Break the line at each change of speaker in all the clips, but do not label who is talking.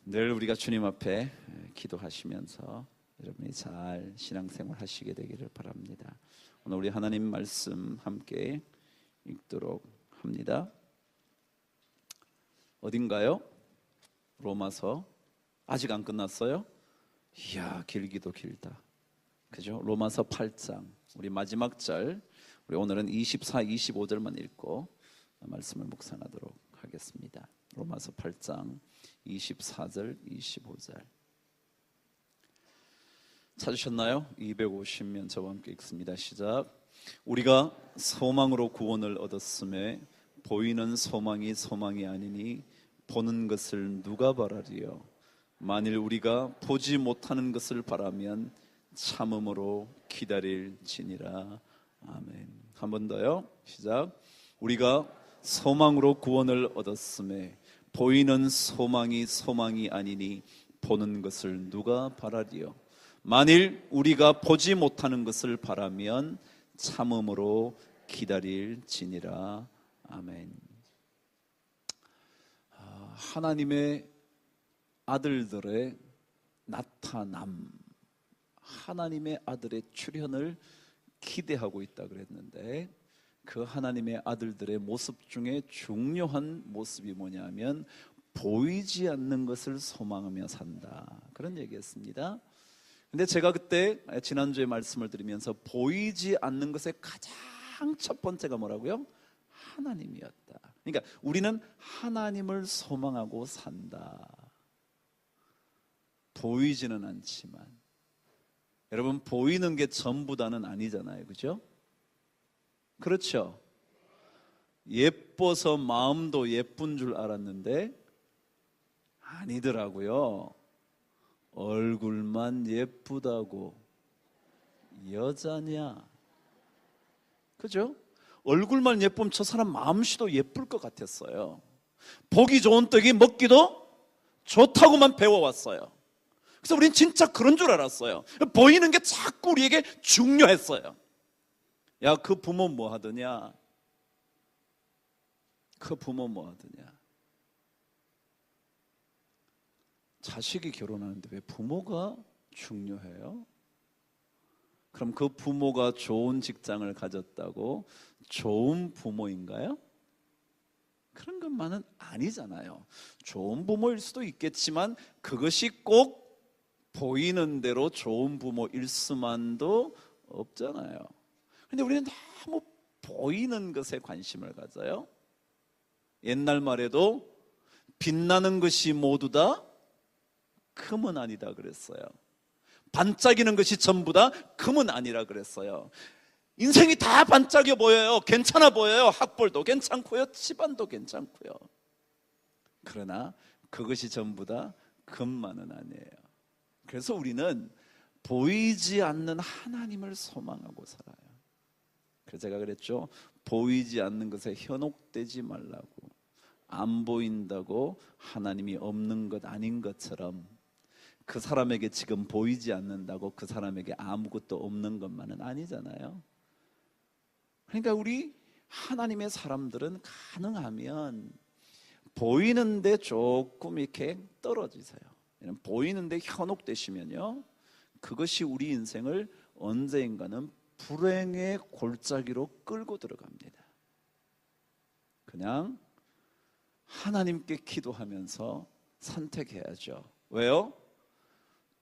늘 우리가 주님 앞에 기도하시면서 여러분이 잘 신앙생활 하시게 되기를 바랍니다. 오늘 우리 하나님 말씀 함께 읽도록 합니다. 어딘가요? 로마서. 아직 안 끝났어요? 이야, 길기도 길다. 그죠? 로마서 8장 우리 마지막 절, 우리 오늘은 24, 25절만 읽고 말씀을 묵상하도록 하겠습니다. 로마서 8장 24절, 25절 찾으셨나요? 250면 저와 함께 읽습니다. 시작. 우리가 소망으로 구원을 얻었음에 보이는 소망이 소망이 아니니 보는 것을 누가 바라리요? 만일 우리가 보지 못하는 것을 바라면 참음으로 기다릴지니라. 아멘. 한 번 더요. 시작. 우리가 소망으로 구원을 얻었음에 보이는 소망이 소망이 아니니 보는 것을 누가 바라리요? 만일 우리가 보지 못하는 것을 바라면 참음으로 기다릴지니라. 아멘. 하나님의 아들들의 나타남, 하나님의 아들의 출현을 기대하고 있다 그랬는데, 그 하나님의 아들들의 모습 중에 중요한 모습이 뭐냐면 보이지 않는 것을 소망하며 산다, 그런 얘기했습니다. 근데 제가 그때 지난주에 말씀을 드리면서 보이지 않는 것의 가장 첫 번째가 뭐라고요? 하나님이었다. 그러니까 우리는 하나님을 소망하고 산다. 보이지는 않지만, 여러분, 보이는 게 전부다는 아니잖아요, 그죠? 그렇죠? 예뻐서 마음도 예쁜 줄 알았는데 아니더라고요. 얼굴만 예쁘다고 여자냐? 그죠? 얼굴만 예쁘면 저 사람 마음씨도 예쁠 것 같았어요. 보기 좋은 떡이 먹기도 좋다고만 배워왔어요. 그래서 우린 진짜 그런 줄 알았어요. 보이는 게 자꾸 우리에게 중요했어요. 야, 그 부모 뭐 하더냐? 그 부모 뭐 하더냐? 자식이 결혼하는데 왜 부모가 중요해요? 그럼 그 부모가 좋은 직장을 가졌다고 좋은 부모인가요? 그런 것만은 아니잖아요. 좋은 부모일 수도 있겠지만 그것이 꼭 보이는 대로 좋은 부모일 수만도 없잖아요. 근데 우리는 너무 보이는 것에 관심을 가져요. 옛날 말에도 빛나는 것이 모두 다 금은 아니다 그랬어요. 반짝이는 것이 전부 다 금은 아니라 그랬어요. 인생이 다 반짝여 보여요. 괜찮아 보여요. 학벌도 괜찮고요, 집안도 괜찮고요. 그러나 그것이 전부 다 금만은 아니에요. 그래서 우리는 보이지 않는 하나님을 소망하고 살아요. 그래서 제가 그랬죠. 보이지 않는 것에 현혹되지 말라고. 안 보인다고 하나님이 없는 것 아닌 것처럼, 그 사람에게 지금 보이지 않는다고 그 사람에게 아무것도 없는 것만은 아니잖아요. 그러니까 우리 하나님의 사람들은 가능하면 보이는데 조금 이렇게 떨어지세요. 보이는데 현혹되시면요, 그것이 우리 인생을 언젠가는 불행의 골짜기로 끌고 들어갑니다. 그냥 하나님께 기도하면서 선택해야죠. 왜요?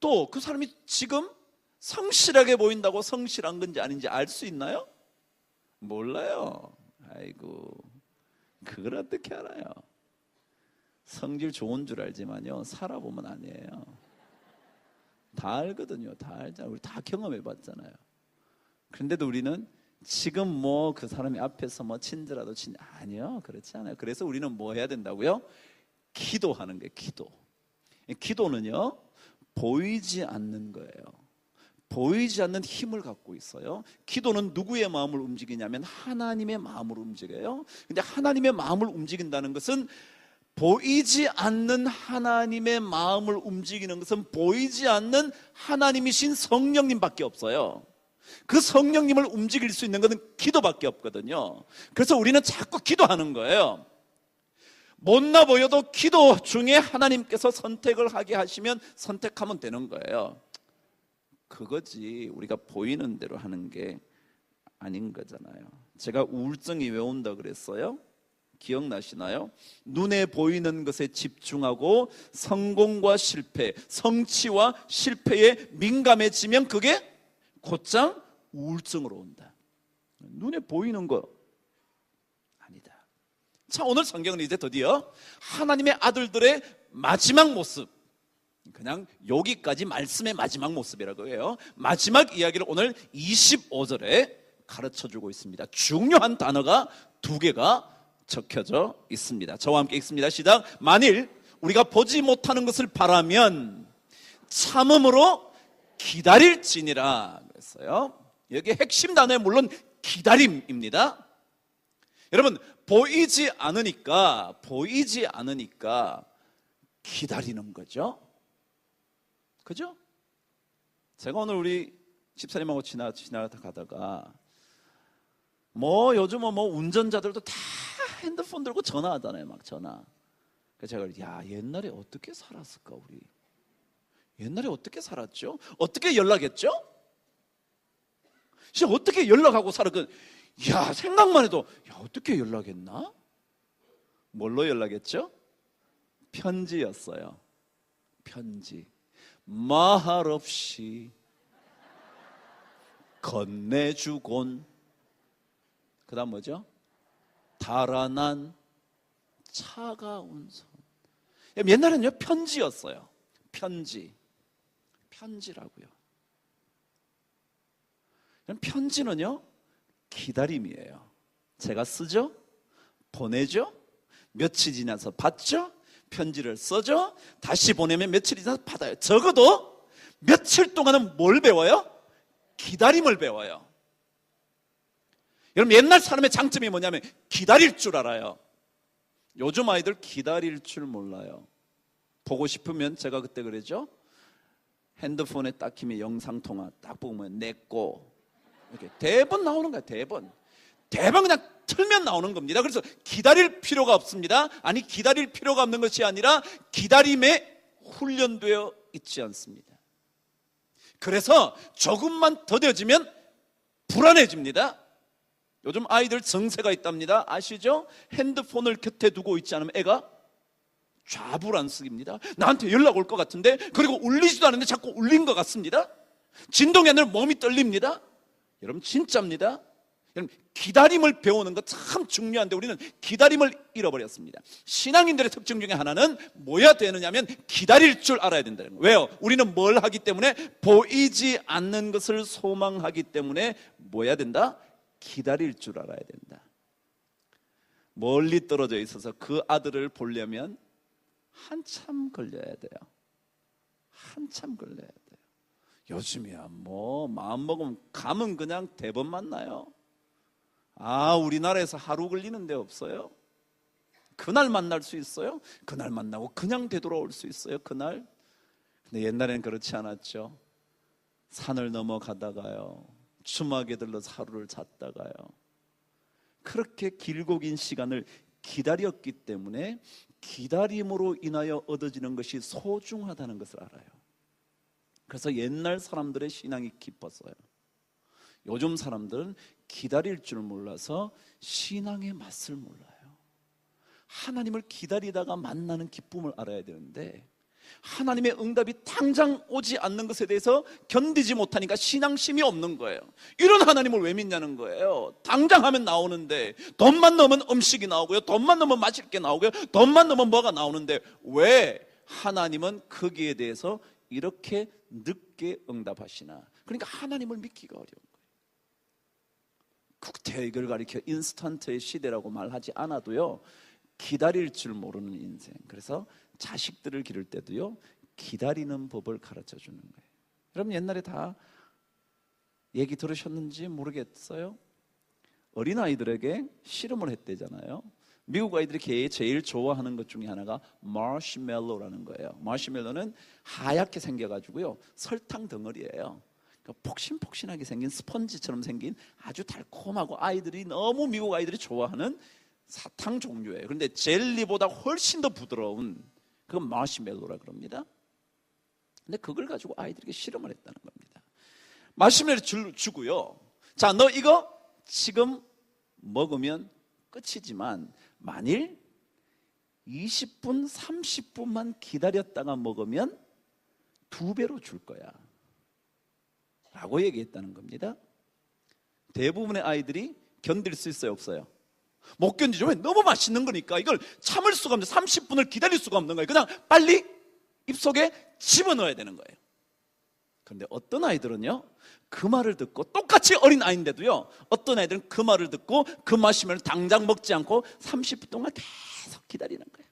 또 그 사람이 지금 성실하게 보인다고 성실한 건지 아닌지 알 수 있나요? 몰라요. 아이고, 그걸 어떻게 알아요? 성질 좋은 줄 알지만요, 살아보면 아니에요. 다 알거든요. 다 알잖아요. 우리 다 경험해봤잖아요. 그런데도 우리는 지금 뭐 그 사람이 앞에서 뭐 친절하도 아니요, 그렇지 않아요. 그래서 우리는 뭐 해야 된다고요? 기도하는 거예요. 기도. 기도는요, 보이지 않는 거예요. 보이지 않는 힘을 갖고 있어요. 기도는 누구의 마음을 움직이냐면 하나님의 마음을 움직여요. 근데 하나님의 마음을 움직인다는 것은, 보이지 않는 하나님의 마음을 움직이는 것은 보이지 않는 하나님이신 성령님밖에 없어요. 그 성령님을 움직일 수 있는 것은 기도밖에 없거든요. 그래서 우리는 자꾸 기도하는 거예요. 못나 보여도 기도 중에 하나님께서 선택을 하게 하시면 선택하면 되는 거예요. 그거지 우리가 보이는 대로 하는 게 아닌 거잖아요. 제가 우울증이 왜 온다 그랬어요? 기억나시나요? 눈에 보이는 것에 집중하고 성공과 실패, 성취와 실패에 민감해지면 그게 곧장 우울증으로 온다. 눈에 보이는 거 아니다. 자, 오늘 성경은 이제 드디어 하나님의 아들들의 마지막 모습, 그냥 여기까지 말씀의 마지막 모습이라고 해요. 마지막 이야기를 오늘 25절에 가르쳐주고 있습니다. 중요한 단어가 두 개가 적혀져 있습니다. 저와 함께 읽습니다. 시작. 만일 우리가 보지 못하는 것을 바라면 참음으로 기다릴지니라 그랬어요. 여기 핵심 단어는 물론 기다림입니다. 여러분, 보이지 않으니까 기다리는 거죠. 그죠? 제가 오늘 우리 집사님하고 지나가다가 요즘은 운전자들도 다 핸드폰 들고 전화하잖아요. 막 전화. 그래서 제가 옛날에 어떻게 살았을까 우리? 옛날에 어떻게 살았죠? 어떻게 연락했죠? 진짜 어떻게 연락하고 생각만 해도 어떻게 연락했나? 뭘로 연락했죠? 편지였어요. 편지. 말없이 건네주곤. 그 다음 뭐죠? 달아난 차가운 손. 옛날에는요 편지였어요. 편지라고요. 편지는요 기다림이에요. 제가 쓰죠, 보내죠, 며칠 지나서 받죠, 편지를 써죠, 다시 보내면 며칠 지나서 받아요. 적어도 며칠 동안은 뭘 배워요? 기다림을 배워요. 여러분, 옛날 사람의 장점이 뭐냐면 기다릴 줄 알아요. 요즘 아이들 기다릴 줄 몰라요. 보고 싶으면 제가 그때 그랬죠, 핸드폰에 딱 키면 영상통화 딱 보면 내꺼 이렇게 대본 나오는 거야. 대본 그냥 틀면 나오는 겁니다. 그래서 기다릴 필요가 없습니다. 아니, 기다릴 필요가 없는 것이 아니라 기다림에 훈련되어 있지 않습니다. 그래서 조금만 더뎌지면 불안해집니다. 요즘 아이들 정세가 있답니다. 아시죠? 핸드폰을 곁에 두고 있지 않으면 애가 좌불안석입니다. 나한테 연락 올 것 같은데, 그리고 울리지도 않는데 자꾸 울린 것 같습니다. 진동이 아니라 몸이 떨립니다. 여러분, 진짜입니다. 여러분, 기다림을 배우는 거 참 중요한데 우리는 기다림을 잃어버렸습니다. 신앙인들의 특징 중에 하나는 뭐야 되느냐면 기다릴 줄 알아야 된다는 거예요. 왜요? 우리는 뭘 하기 때문에? 보이지 않는 것을 소망하기 때문에 뭐야 된다? 기다릴 줄 알아야 된다. 멀리 떨어져 있어서 그 아들을 보려면 한참 걸려야 돼요. 한참 걸려야 돼요. 요즘이야 마음 먹으면 가면 그냥 대번 만나요. 우리나라에서 하루 걸리는 데 없어요. 그날 만날 수 있어요. 그날 만나고 그냥 되돌아올 수 있어요. 그날. 근데 옛날에는 그렇지 않았죠. 산을 넘어가다가요, 추마에 들러서 하루를 잤다가요, 그렇게 길고 긴 시간을 기다렸기 때문에 기다림으로 인하여 얻어지는 것이 소중하다는 것을 알아요. 그래서 옛날 사람들의 신앙이 깊었어요. 요즘 사람들은 기다릴 줄 몰라서 신앙의 맛을 몰라요. 하나님을 기다리다가 만나는 기쁨을 알아야 되는데, 하나님의 응답이 당장 오지 않는 것에 대해서 견디지 못하니까 신앙심이 없는 거예요. 이런 하나님을 왜 믿냐는 거예요. 당장 하면 나오는데, 돈만 넣으면 음식이 나오고요, 돈만 넣으면 맛있게 나오고요, 돈만 넣으면 뭐가 나오는데 왜 하나님은 거기에 대해서 이렇게 늦게 응답하시나? 그러니까 하나님을 믿기가 어려운 거예요. 국태익을 가리켜 인스턴트의 시대라고 말하지 않아도요, 기다릴 줄 모르는 인생. 그래서 자식들을 기를 때도요, 기다리는 법을 가르쳐 주는 거예요. 여러분, 옛날에 다 얘기 들으셨는지 모르겠어요. 어린아이들에게 씨름을 했대잖아요. 미국 아이들이 제일 좋아하는 것 중에 하나가 마시멜로라는 거예요. 마시멜로는 하얗게 생겨가지고요, 설탕 덩어리예요. 그러니까 폭신폭신하게 생긴 스펀지처럼 생긴 아주 달콤하고 아이들이 너무, 미국 아이들이 좋아하는 사탕 종류예요. 그런데 젤리보다 훨씬 더 부드러운 그건 마시멜로라 그럽니다. 근데 그걸 가지고 아이들에게 실험을 했다는 겁니다. 마시멜로 주고요. 자, 너 이거 지금 먹으면 끝이지만 만일 20분, 30분만 기다렸다가 먹으면 2배로 줄 거야 라고 얘기했다는 겁니다. 대부분의 아이들이 견딜 수 있어요, 없어요? 못 견디죠. 왜? 너무 맛있는 거니까 이걸 참을 수가 없는, 30분을 기다릴 수가 없는 거예요. 그냥 빨리 입속에 집어넣어야 되는 거예요. 그런데 어떤 아이들은요, 그 말을 듣고, 똑같이 어린 아이인데도요, 어떤 아이들은 그 말을 듣고 그 마시멜로 당장 먹지 않고 30분 동안 계속 기다리는 거예요.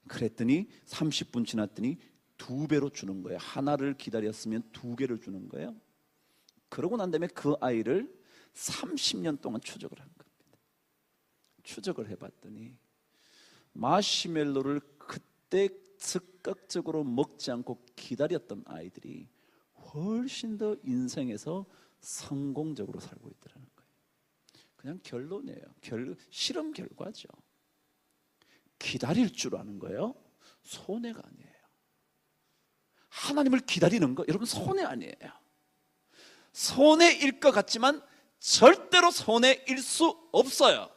그랬더니 30분 지났더니 2배로 주는 거예요. 하나를 기다렸으면 2개를 주는 거예요. 그러고 난 다음에 그 아이를 30년 동안 추적을 한 겁니다. 추적을 해봤더니 마시멜로를 그때 즉각적으로 먹지 않고 기다렸던 아이들이 훨씬 더 인생에서 성공적으로 살고 있다는 거예요. 그냥 결론이에요. 실험 결과죠. 기다릴 줄 아는 거예요. 손해가 아니에요. 하나님을 기다리는 거 여러분 손해 아니에요. 손해일 것 같지만 절대로 손해일 수 없어요.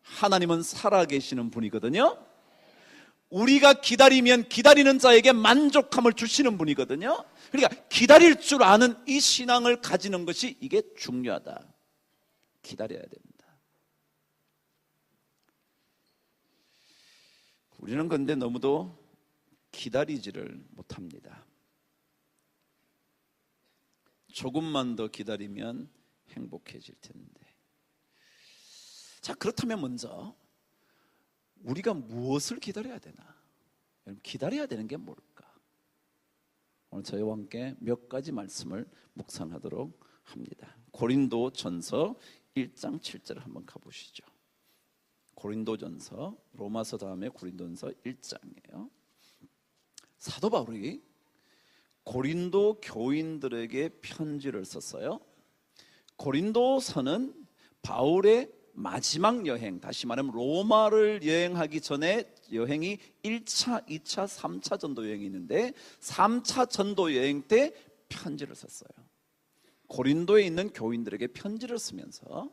하나님은 살아계시는 분이거든요. 우리가 기다리면 기다리는 자에게 만족함을 주시는 분이거든요. 그러니까 기다릴 줄 아는 이 신앙을 가지는 것이 이게 중요하다. 기다려야 됩니다. 우리는 그런데 너무도 기다리지를 못합니다. 조금만 더 기다리면 행복해질 텐데. 자, 그렇다면 먼저 우리가 무엇을 기다려야 되나? 여러분, 기다려야 되는 게 뭘까? 오늘 저희와 함께 몇 가지 말씀을 묵상하도록 합니다. 고린도전서 1장 7절 한번 가보시죠. 고린도전서, 로마서 다음에 고린도전서 1장이에요. 사도 바울이 고린도 교인들에게 편지를 썼어요. 고린도서는 바울의 마지막 여행, 다시 말하면 로마를 여행하기 전에 여행이 1차, 2차, 3차 전도 여행이 있는데 3차 전도 여행 때 편지를 썼어요. 고린도에 있는 교인들에게 편지를 쓰면서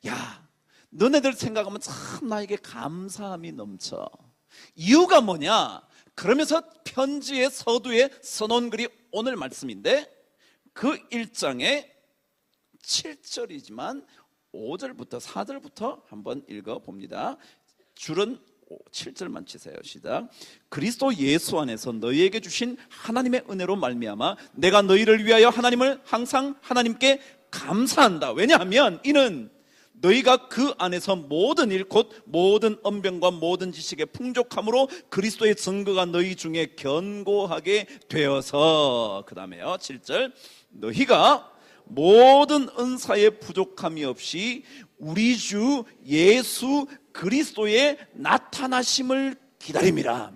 야, 너네들 생각하면 참 나에게 감사함이 넘쳐. 이유가 뭐냐? 그러면서 편지의 서두에 써놓은 글이 오늘 말씀인데 그 1장에 7절이지만 5절부터 4절부터 한번 읽어봅니다. 줄은 7절만 치세요. 시작. 그리스도 예수 안에서 너희에게 주신 하나님의 은혜로 말미암아 내가 너희를 위하여 하나님을 항상 하나님께 감사한다. 왜냐하면 이는 너희가 그 안에서 모든 일 곧 모든 언변과 모든 지식의 풍족함으로 그리스도의 증거가 너희 중에 견고하게 되어서, 그 다음에요 7절, 너희가 모든 은사의 부족함이 없이 우리 주 예수 그리스도의 나타나심을 기다립니다.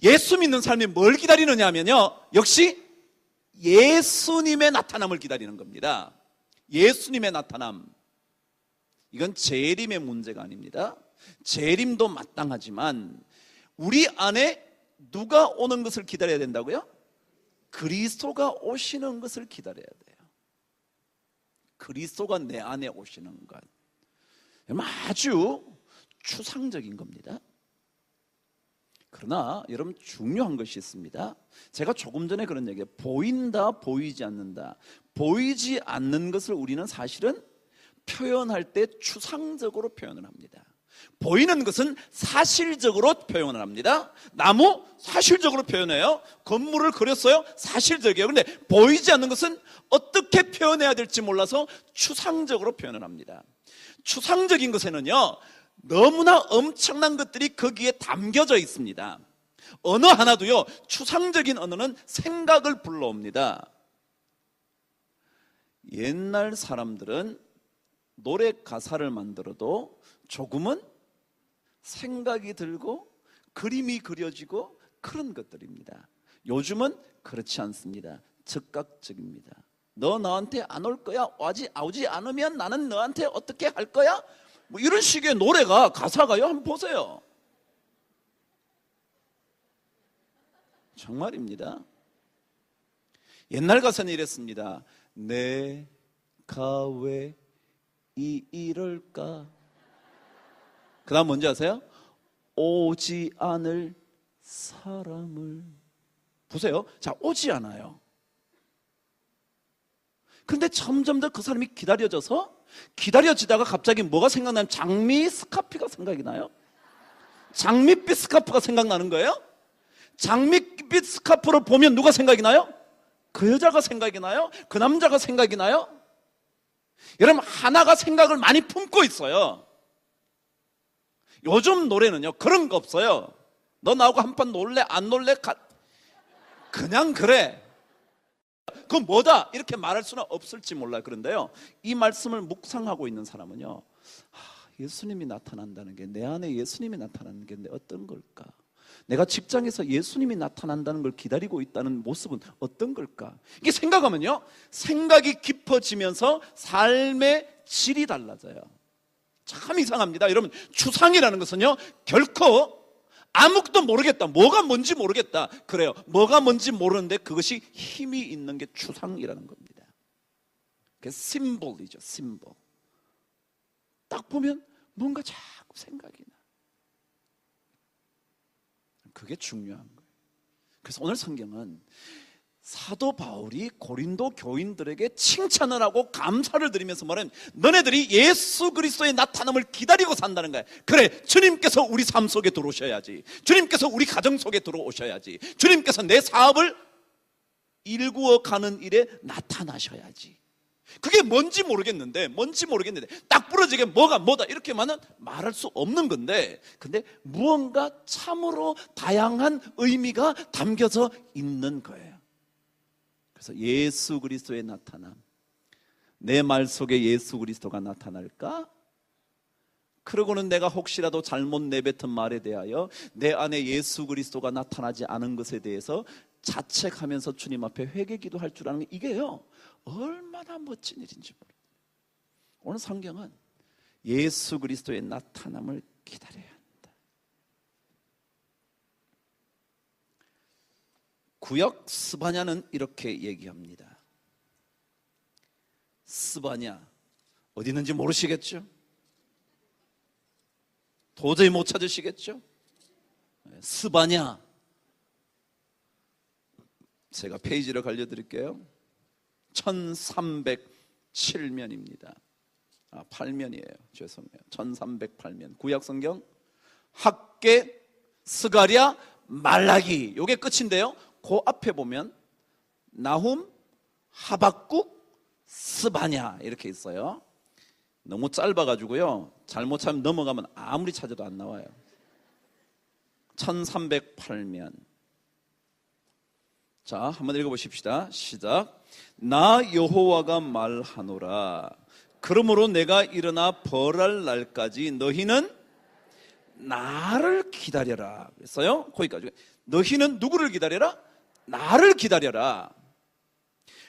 예수 믿는 사람이 뭘 기다리느냐 하면요, 역시 예수님의 나타남을 기다리는 겁니다. 예수님의 나타남. 이건 재림의 문제가 아닙니다. 재림도 마땅하지만 우리 안에 누가 오는 것을 기다려야 된다고요? 그리스도가 오시는 것을 기다려야 돼요. 그리스도가 내 안에 오시는 것, 아주 추상적인 겁니다. 그러나 여러분, 중요한 것이 있습니다. 제가 조금 전에 그런 얘기예요. 보인다, 보이지 않는다. 보이지 않는 것을 우리는 사실은 표현할 때 추상적으로 표현을 합니다. 보이는 것은 사실적으로 표현을 합니다. 나무 사실적으로 표현해요. 건물을 그렸어요. 사실적이에요. 그런데 보이지 않는 것은 어떻게 표현해야 될지 몰라서 추상적으로 표현을 합니다. 추상적인 것에는요, 너무나 엄청난 것들이 거기에 담겨져 있습니다. 언어 하나도요, 추상적인 언어는 생각을 불러옵니다. 옛날 사람들은 노래 가사를 만들어도 조금은 생각이 들고 그림이 그려지고 그런 것들입니다. 요즘은 그렇지 않습니다. 즉각적입니다. 너 나한테 안 올 거야? 오지 않으면 나는 너한테 어떻게 할 거야? 뭐 이런 식의 노래가, 가사가요. 한번 보세요. 정말입니다. 옛날 가사는 이랬습니다. 내가 왜 이럴까? 그 다음 뭔지 아세요? 오지 않을 사람을. 보세요. 자, 오지 않아요. 근데 점점 더 그 사람이 기다려지다가 갑자기 뭐가 생각나면 장미 스카프가 생각이 나요. 장밋빛 스카프가 생각나는 거예요. 장밋빛 스카프를 보면 누가 생각이 나요? 그 여자가 생각이 나요? 그 남자가 생각이 나요? 여러분, 하나가 생각을 많이 품고 있어요. 요즘 노래는요, 그런 거 없어요. 너 나하고 한판 놀래? 안 놀래? 그냥 그래. 그건 뭐다? 이렇게 말할 수는 없을지 몰라요. 그런데요, 이 말씀을 묵상하고 있는 사람은요, 예수님이 나타난다는 게, 내 안에 예수님이 나타나는 게 어떤 걸까? 내가 직장에서 예수님이 나타난다는 걸 기다리고 있다는 모습은 어떤 걸까? 이게 생각하면요, 생각이 깊어지면서 삶의 질이 달라져요. 참 이상합니다. 여러분, 추상이라는 것은요, 결코 아무것도 모르겠다, 뭐가 뭔지 모르겠다, 그래요. 뭐가 뭔지 모르는데 그것이 힘이 있는 게 추상이라는 겁니다. 그게 심볼이죠. 심볼. 딱 보면 뭔가 자꾸 생각이 나. 그게 중요한 거예요. 그래서 오늘 성경은 사도 바울이 고린도 교인들에게 칭찬을 하고 감사를 드리면서 말하는, 너네들이 예수 그리스도의 나타남을 기다리고 산다는 거야. 그래, 주님께서 우리 삶 속에 들어오셔야지, 주님께서 우리 가정 속에 들어오셔야지, 주님께서 내 사업을 일구어 가는 일에 나타나셔야지. 그게 뭔지 모르겠는데 딱 부러지게 뭐다 이렇게만은 말할 수 없는 건데, 근데 무언가 참으로 다양한 의미가 담겨져 있는 거예요. 그래서 예수 그리스도의 나타남, 내 말 속에 예수 그리스도가 나타날까? 그러고는 내가 혹시라도 잘못 내뱉은 말에 대하여 내 안에 예수 그리스도가 나타나지 않은 것에 대해서 자책하면서 주님 앞에 회개기도 할 줄 아는 게, 이게요, 얼마나 멋진 일인지 모릅니다. 오늘 성경은 예수 그리스도의 나타남을 기다려야 한다. 구역 스바냐는 이렇게 얘기합니다. 스바냐, 어디 있는지 모르시겠죠? 도저히 못 찾으시겠죠? 스바냐, 제가 페이지를 갈려드릴게요. 1307면입니다. 8면이에요. 죄송해요. 1308면. 구약성경 학개, 스가랴, 말라기, 요게 끝인데요, 그 앞에 보면 나훔, 하박국, 스바냐 이렇게 있어요. 너무 짧아가지고요, 잘못 찾으면 넘어가면 아무리 찾아도 안 나와요. 1308면. 자, 한번 읽어보십시다. 시작. 나 여호와가 말하노라. 그러므로 내가 일어나 벌할 날까지 너희는 나를 기다려라. 그랬어요. 거기까지. 너희는 누구를 기다려라? 나를 기다려라.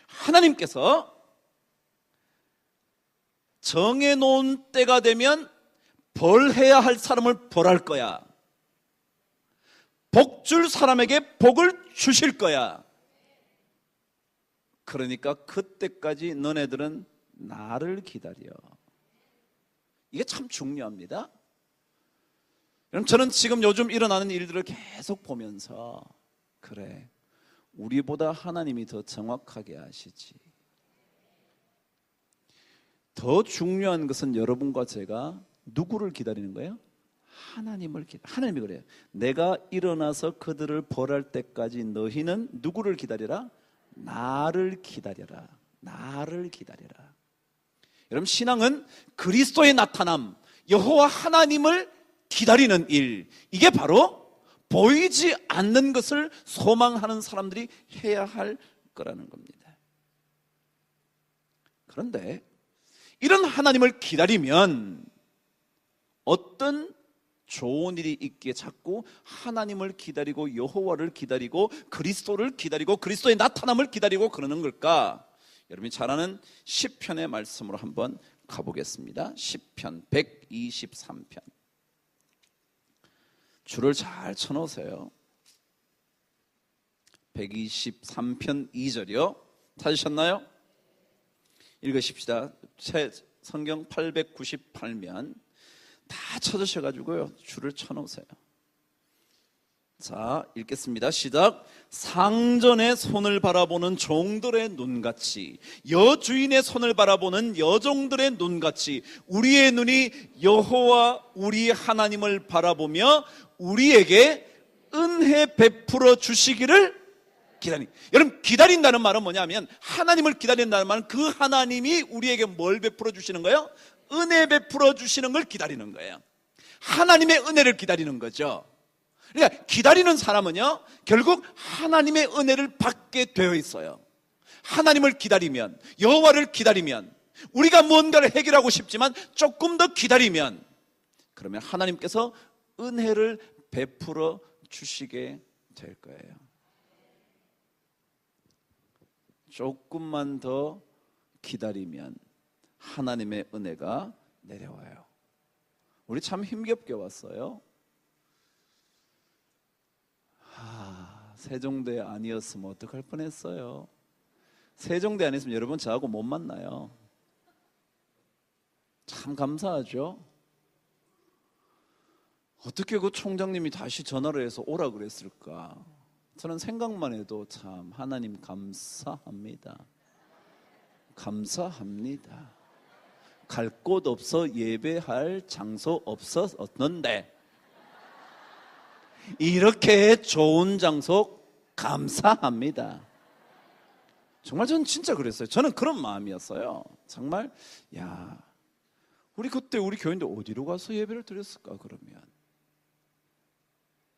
하나님께서 정해놓은 때가 되면 벌해야 할 사람을 벌할 거야. 복 줄 사람에게 복을 주실 거야. 그러니까 그때까지 너네들은 나를 기다려. 이게 참 중요합니다. 여러분, 저는 지금 요즘 일어나는 일들을 계속 보면서, 그래, 우리보다 하나님이 더 정확하게 아시지. 더 중요한 것은 여러분과 제가 누구를 기다리는 거예요? 하나님을 기다려. 하나님이 그래요. 내가 일어나서 그들을 벌할 때까지 너희는 누구를 기다려라? 나를 기다려라. 나를 기다려라. 여러분, 신앙은 그리스도의 나타남, 여호와 하나님을 기다리는 일, 이게 바로 보이지 않는 것을 소망하는 사람들이 해야 할 거라는 겁니다. 그런데 이런 하나님을 기다리면 어떤 좋은 일이 있기에 자꾸 하나님을 기다리고 여호와를 기다리고 그리스도를 기다리고 그리스도의 나타남을 기다리고 그러는 걸까? 여러분이 잘 아는 시편의 말씀으로 한번 가보겠습니다. 시편 123편. 줄을 잘 쳐놓으세요. 123편 2절이요. 찾으셨나요? 읽으십시다. 성경 898면 다 쳐주셔가지고요, 줄을 쳐놓으세요. 자, 읽겠습니다. 시작. 상전의 손을 바라보는 종들의 눈같이, 여주인의 손을 바라보는 여종들의 눈같이 우리의 눈이 여호와 우리 하나님을 바라보며 우리에게 은혜 베풀어 주시기를 기다리. 여러분, 기다린다는 말은 뭐냐면, 하나님을 기다린다는 말은 그 하나님이 우리에게 뭘 베풀어 주시는 거예요? 은혜 베풀어 주시는 걸 기다리는 거예요. 하나님의 은혜를 기다리는 거죠. 그러니까 기다리는 사람은요, 결국 하나님의 은혜를 받게 되어 있어요. 하나님을 기다리면, 여호와를 기다리면, 우리가 뭔가를 해결하고 싶지만 조금 더 기다리면, 그러면 하나님께서 은혜를 베풀어 주시게 될 거예요. 조금만 더 기다리면 하나님의 은혜가 내려와요. 우리 참 힘겹게 왔어요. 세종대 아니었으면 어떡할 뻔했어요. 세종대 아니었으면 여러분 저하고 못 만나요. 참 감사하죠. 어떻게 그 총장님이 다시 전화를 해서 오라 그랬을까? 저는 생각만 해도 참 하나님 감사합니다. 감사합니다. 갈 곳 없어 예배할 장소 없었는데 이렇게 좋은 장소 감사합니다. 정말 저는 진짜 그랬어요. 저는 그런 마음이었어요. 정말, 야, 우리 그때 우리 교인들 어디로 가서 예배를 드렸을까? 그러면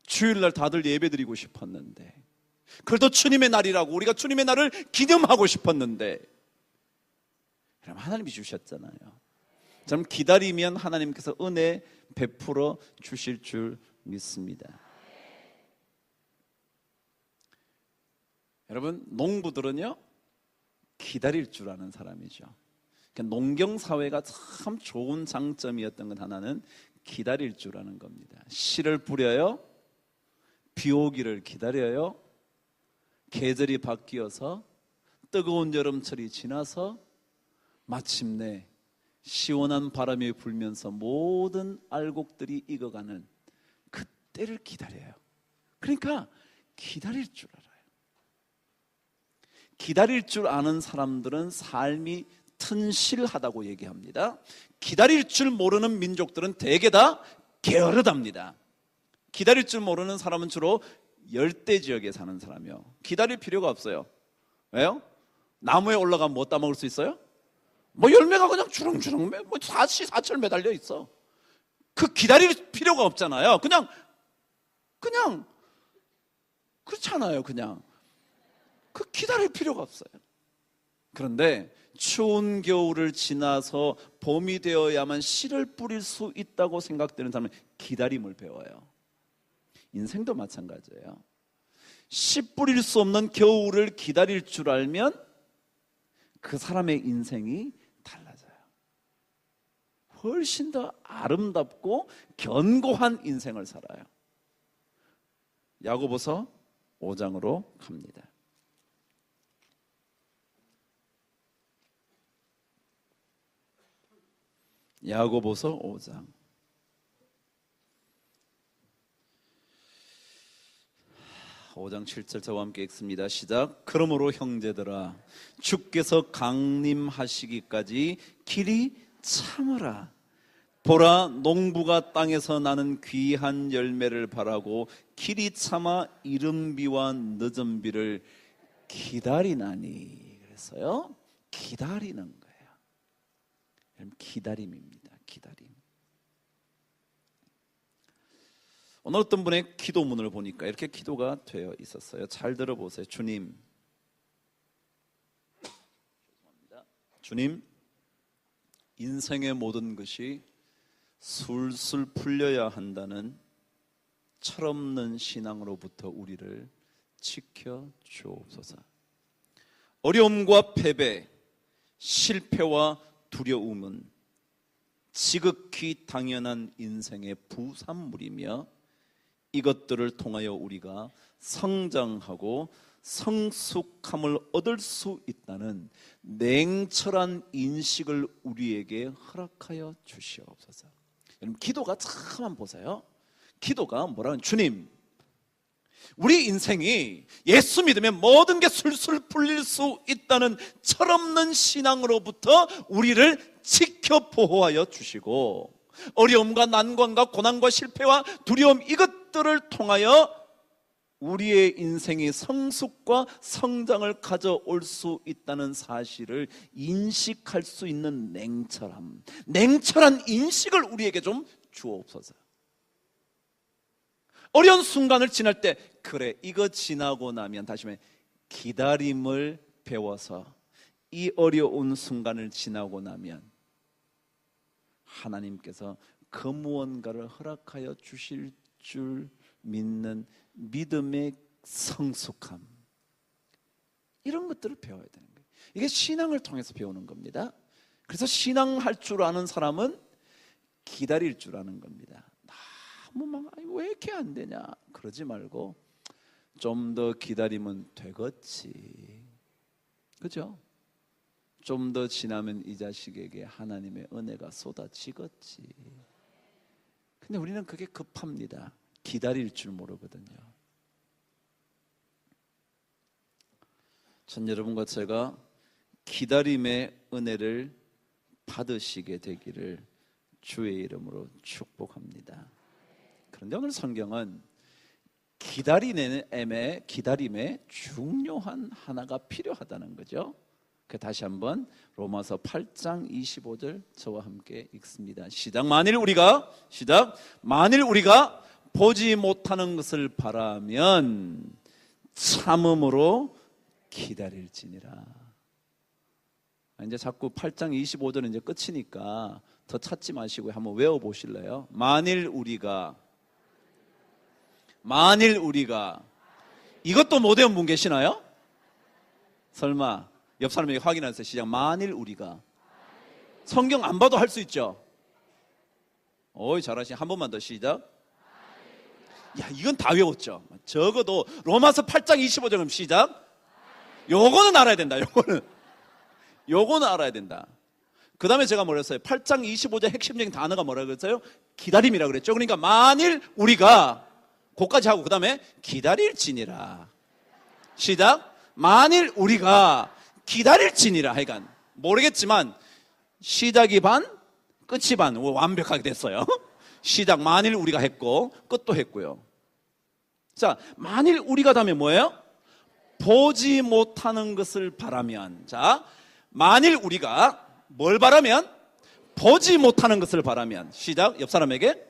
주일날 다들 예배 드리고 싶었는데, 그래도 주님의 날이라고 우리가 주님의 날을 기념하고 싶었는데, 그럼 하나님이 주셨잖아요. 저는 기다리면 하나님께서 은혜 베풀어 주실 줄 믿습니다. 여러분, 농부들은요, 기다릴 줄 아는 사람이죠. 그러니까 농경사회가 참 좋은 장점이었던 것 하나는 기다릴 줄 아는 겁니다. 씨를 뿌려요, 비 오기를 기다려요, 계절이 바뀌어서 뜨거운 여름철이 지나서 마침내 시원한 바람이 불면서 모든 알곡들이 익어가는 그때를 기다려요. 그러니까 기다릴 줄 알아요. 기다릴 줄 아는 사람들은 삶이 튼실하다고 얘기합니다. 기다릴 줄 모르는 민족들은 대개 다 게으르답니다. 기다릴 줄 모르는 사람은 주로 열대 지역에 사는 사람이요. 기다릴 필요가 없어요. 왜요? 나무에 올라가면 뭐 따먹을 수 있어요? 뭐 열매가 그냥 주렁주렁 뭐 사시사철 매달려 있어. 그 기다릴 필요가 없잖아요. 그냥 그렇잖아요. 그냥 그 기다릴 필요가 없어요. 그런데 추운 겨울을 지나서 봄이 되어야만 씨를 뿌릴 수 있다고 생각되는 사람은 기다림을 배워요. 인생도 마찬가지예요. 씨 뿌릴 수 없는 겨울을 기다릴 줄 알면 그 사람의 인생이 달라져요. 훨씬 더 아름답고 견고한 인생을 살아요. 야고보서 5장으로 갑니다. 야고보서 5장. (5장 7절) 저와 함께 읽습니다. 시작. 그러므로 형제들아, 주께서 강림하시기까지 길이 참으라. 보라, 농부가 땅에서 나는 귀한 열매를 바라고 길이 참아 이른 비와 늦은 비를 기다리나니. 그래서요, 기다리는 거예요. 기다림입니다. 기다림. 오늘 어떤 분의 기도문을 보니까 이렇게 기도가 되어 있었어요. 잘 들어보세요. 주님, 인생의 모든 것이 술술 풀려야 한다는 철없는 신앙으로부터 우리를 지켜 주옵소서. 어려움과 패배, 실패와 두려움은 지극히 당연한 인생의 부산물이며 이것들을 통하여 우리가 성장하고 성숙함을 얻을 수 있다는 냉철한 인식을 우리에게 허락하여 주시옵소서. 여러분, 기도가 참 한번 보세요. 기도가 뭐라는, 주님, 우리 인생이 예수 믿으면 모든 게 술술 풀릴 수 있다는 철없는 신앙으로부터 우리를 지켜 보호하여 주시고, 어려움과 난관과 고난과 실패와 두려움, 이것들을 통하여 우리의 인생이 성숙과 성장을 가져올 수 있다는 사실을 인식할 수 있는 냉철한 인식을 우리에게 좀 주옵소서. 어려운 순간을 지날 때, 그래, 이거 지나고 나면, 다시 말해 기다림을 배워서 이 어려운 순간을 지나고 나면 하나님께서 그 무언가를 허락하여 주실 줄 믿는 믿음의 성숙함, 이런 것들을 배워야 되는 거예요. 이게 신앙을 통해서 배우는 겁니다. 그래서 신앙할 줄 아는 사람은 기다릴 줄 아는 겁니다. 너무 막 왜 이렇게 안 되냐 그러지 말고 좀 더 기다리면 되겠지, 그죠? 좀 더 지나면 이 자식에게 하나님의 은혜가 쏟아지겠지. 근데 우리는 그게 급합니다. 기다릴 줄 모르거든요. 전 여러분과 제가 기다림의 은혜를 받으시게 되기를 주의 이름으로 축복합니다. 그런데 오늘 성경은 기다림에 중요한 하나가 필요하다는 거죠. 다시 한번 로마서 8장 25절 저와 함께 읽습니다. 시작. 만일 우리가 보지 못하는 것을 바라면 참음으로 기다릴지니라. 이제 자꾸 8장 25절은 이제 끝이니까 더 찾지 마시고 한번 외워 보실래요? 만일 우리가 이것도 못 외운 분 계시나요? 설마 옆 사람에게 확인하세요. 시작. 만일 우리가. 성경 안 봐도 할 수 있죠? 어이, 잘하시네. 한 번만 더 시작. 야, 이건 다 외웠죠? 적어도 로마서 8장 25절 시작. 요거는 알아야 된다. 요거는 알아야 된다. 그 다음에 제가 뭐라 했어요? 8장 25절 핵심적인 단어가 뭐라 그랬어요? 기다림이라고 그랬죠. 그러니까 만일 우리가, 그까지 하고 그 다음에 기다릴지니라. 시작. 만일 우리가 기다릴지니라. 하여간 모르겠지만 시작이 반 끝이 반 완벽하게 됐어요. 시작 만일 우리가 했고 끝도 했고요. 자, 만일 우리가 다음에 뭐예요? 보지 못하는 것을 바라면. 자, 만일 우리가 뭘 바라면? 보지 못하는 것을 바라면. 시작. 옆 사람에게.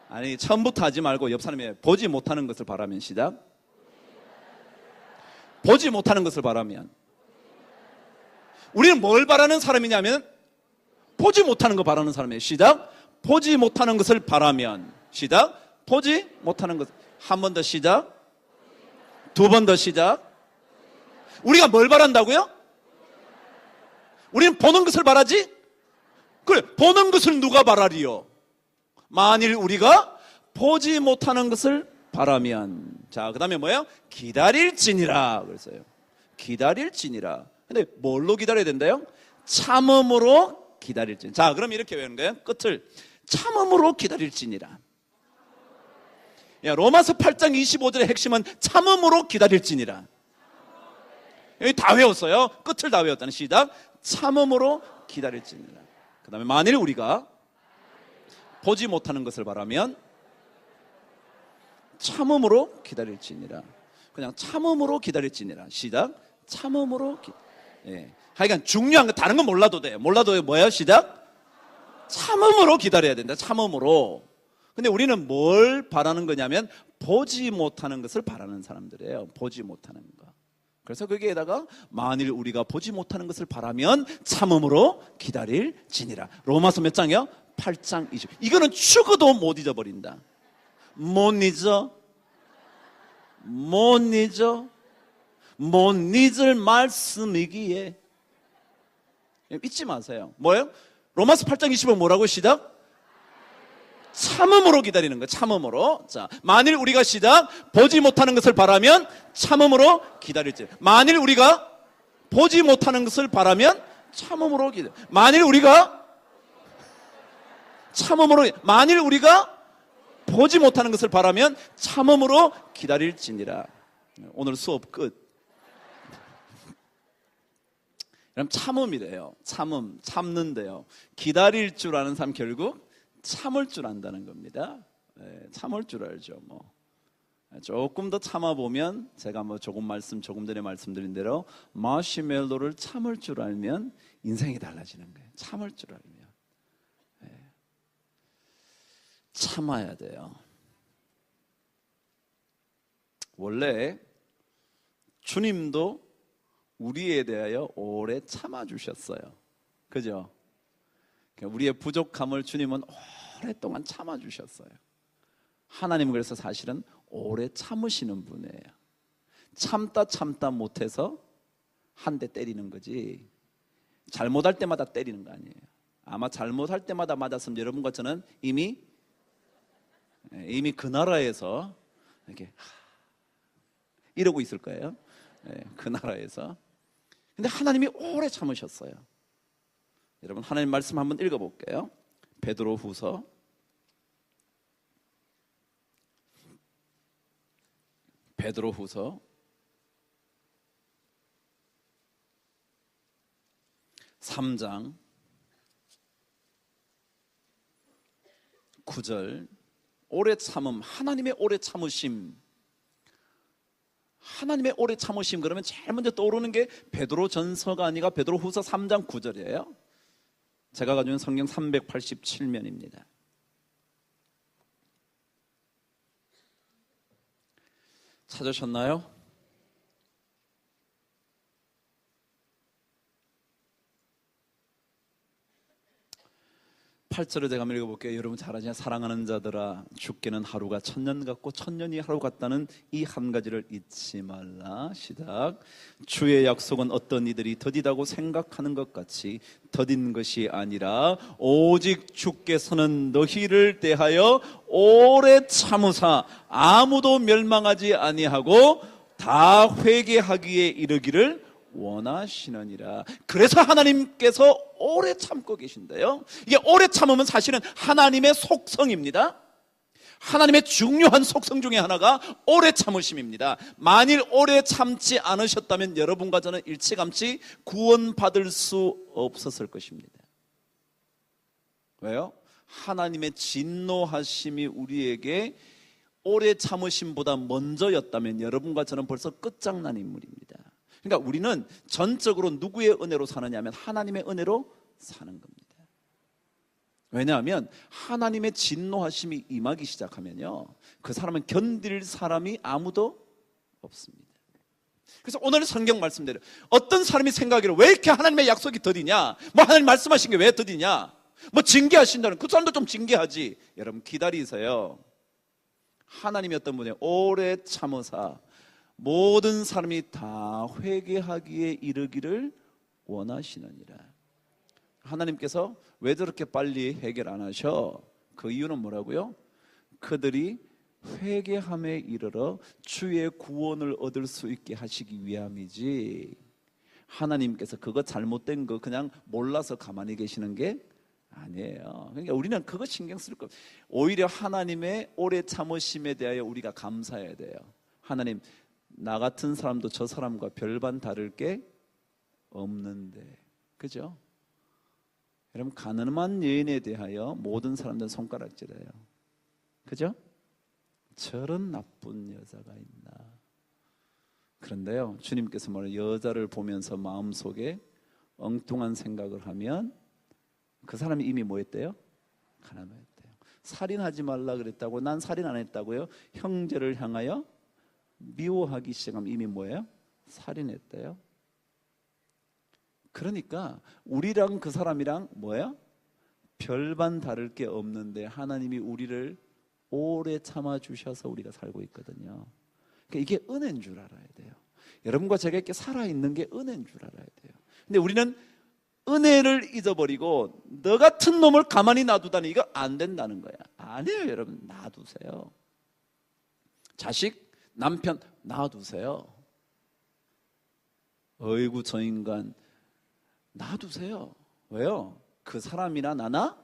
아니, 처음부터 하지 말고 옆 사람에게 보지 못하는 것을 바라면. 시작. 보지 못하는 것을 바라면. 우리는 뭘 바라는 사람이냐면 보지 못하는 거 바라는 사람이에요. 시작. 보지 못하는 것을 바라면. 시작. 보지 못하는 것. 한 번 더 시작. 두 번 더 시작. 우리가 뭘 바란다고요? 우리는 보는 것을 바라지? 그래, 보는 것을 누가 바라리요? 만일 우리가 보지 못하는 것을 바라면. 자, 그 다음에 뭐예요? 기다릴지니라 그랬어요. 기다릴지니라. 근데 뭘로 기다려야 된다요? 참음으로 기다릴지니라. 자, 그럼 이렇게 외우는 거예요. 끝을. 참음으로 기다릴지니라. 야, 로마서 8장 25절의 핵심은 참음으로 기다릴지니라. 여기 다 외웠어요. 끝을 다 외웠다는. 시작. 참음으로 기다릴지니라. 그 다음에 만일 우리가 보지 못하는 것을 바라면 참음으로 기다릴지니라. 그냥 참음으로 기다릴지니라. 시작. 참음으로 예. 하여간 중요한 거 다른 건 몰라도 돼. 몰라도 뭐예요? 시작. 참음으로 기다려야 된다. 참음으로. 근데 우리는 뭘 바라는 거냐면 보지 못하는 것을 바라는 사람들이에요. 보지 못하는 거. 그래서 거기에다가 만일 우리가 보지 못하는 것을 바라면 참음으로 기다릴지니라. 로마서 몇 장이요? 8장 20. 이거는 죽어도 못 잊어버린다. 못 잊어. 못 잊을 말씀이기에. 잊지 마세요. 뭐예요? 로마서 8장 25 뭐라고 시작? 참음으로 기다리는 거예요. 참음으로. 자, 만일 우리가 시작 보지 못하는 것을 바라면 참음으로 기다릴지. 만일 우리가 보지 못하는 것을 바라면 참음으로 기다려. 만일 우리가 보지 못하는 것을 바라면 참음으로 기다릴지니라. 오늘 수업 끝. 그럼 참음이래요. 참는데요. 기다릴 줄 아는 사람 결국 참을 줄 안다는 겁니다. 참을 줄 알죠. 조금 더 참아보면, 제가 조금 전에 말씀드린 대로 마시멜로를 참을 줄 알면 인생이 달라지는 거예요. 참을 줄 알면. 참아야 돼요. 원래 주님도 우리에 대하여 오래 참아주셨어요. 그죠? 우리의 부족함을 주님은 오랫동안 참아주셨어요. 하나님은 그래서 사실은 오래 참으시는 분이에요. 참다 못해서 한 대 때리는 거지, 잘못할 때마다 때리는 거 아니에요. 아마 잘못할 때마다 맞았으면 여러분과 저는 이미 그 나라에서 이렇게 이러고 있을 거예요. 그 나라에서. 근데 하나님이 오래 참으셨어요. 여러분, 하나님 말씀 한번 읽어볼게요. 베드로후서 3장 9절. 오래 참음, 하나님의 오래 참으심. 하나님의 오래 참으심 그러면 제일 먼저 떠오르는 게 베드로전서가 아니라 베드로후서 3장 9절이에요. 제가 가지고 있는 성경 387면입니다. 찾으셨나요? 8절을 제가 한번 읽어볼게요. 여러분 잘 아시잖아요. 사랑하는 자들아, 죽게는 하루가 천년 같고 천년이 하루 같다는 이 한 가지를 잊지 말라. 시작. 주의 약속은 어떤 이들이 더디다고 생각하는 것 같이 더딘 것이 아니라 오직 주께서는 너희를 대하여 오래 참으사 아무도 멸망하지 아니하고 다 회개하기에 이르기를 원하시느니라. 그래서 하나님께서 오래 참고 계신데요, 이게 오래 참으면 사실은 하나님의 속성입니다. 하나님의 중요한 속성 중에 하나가 오래 참으심입니다. 만일 오래 참지 않으셨다면 여러분과 저는 일찌감치 구원받을 수 없었을 것입니다. 왜요? 하나님의 진노하심이 우리에게 오래 참으심보다 먼저였다면 여러분과 저는 벌써 끝장난 인물입니다. 그러니까 우리는 전적으로 누구의 은혜로 사느냐면 하나님의 은혜로 사는 겁니다. 왜냐하면 하나님의 진노하심이 임하기 시작하면요, 그 사람은 견딜 사람이 아무도 없습니다. 그래서 오늘 성경 말씀대로 어떤 사람이 생각하기를 왜 이렇게 하나님의 약속이 더디냐, 하나님 말씀하신 게 왜 더디냐, 징계하신다는, 그 사람도 좀 징계하지. 여러분 기다리세요. 하나님이 어떤 분이에요? 오래 참으사 모든 사람이 다 회개하기에 이르기를 원하시느니라. 하나님께서 왜 저렇게 빨리 해결 안 하셔? 그 이유는 뭐라고요? 그들이 회개함에 이르러 주의 구원을 얻을 수 있게 하시기 위함이지, 하나님께서 그거 잘못된 거 그냥 몰라서 가만히 계시는 게 아니에요. 그러니까 우리는 그거 신경 쓸 거, 오히려 하나님의 오래 참으심에 대하여 우리가 감사해야 돼요. 하나님, 나 같은 사람도 저 사람과 별반 다를 게 없는데, 그죠? 여러분, 가늠한 여인에 대하여 모든 사람들은 손가락질해요. 그죠? 저런 나쁜 여자가 있나. 그런데요, 주님께서 여자를 보면서 마음속에 엉뚱한 생각을 하면 그 사람이 이미 뭐 했대요? 가늠했대요. 살인하지 말라 그랬다고, 난 살인 안 했다고요? 형제를 향하여 미워하기 시작하면 이미 뭐예요? 살인했대요. 그러니까 우리랑 그 사람이랑 뭐예요? 별반 다를 게 없는데 하나님이 우리를 오래 참아주셔서 우리가 살고 있거든요. 그러니까 이게 은혜인 줄 알아야 돼요. 여러분과 제가 이렇게 살아있는 게 은혜인 줄 알아야 돼요. 근데 우리는 은혜를 잊어버리고 너 같은 놈을 가만히 놔두다니 이거 안 된다는 거야. 아니에요, 여러분. 놔두세요. 자식, 남편 놔두세요. 어이구 저 인간 놔두세요. 왜요? 그 사람이나 나나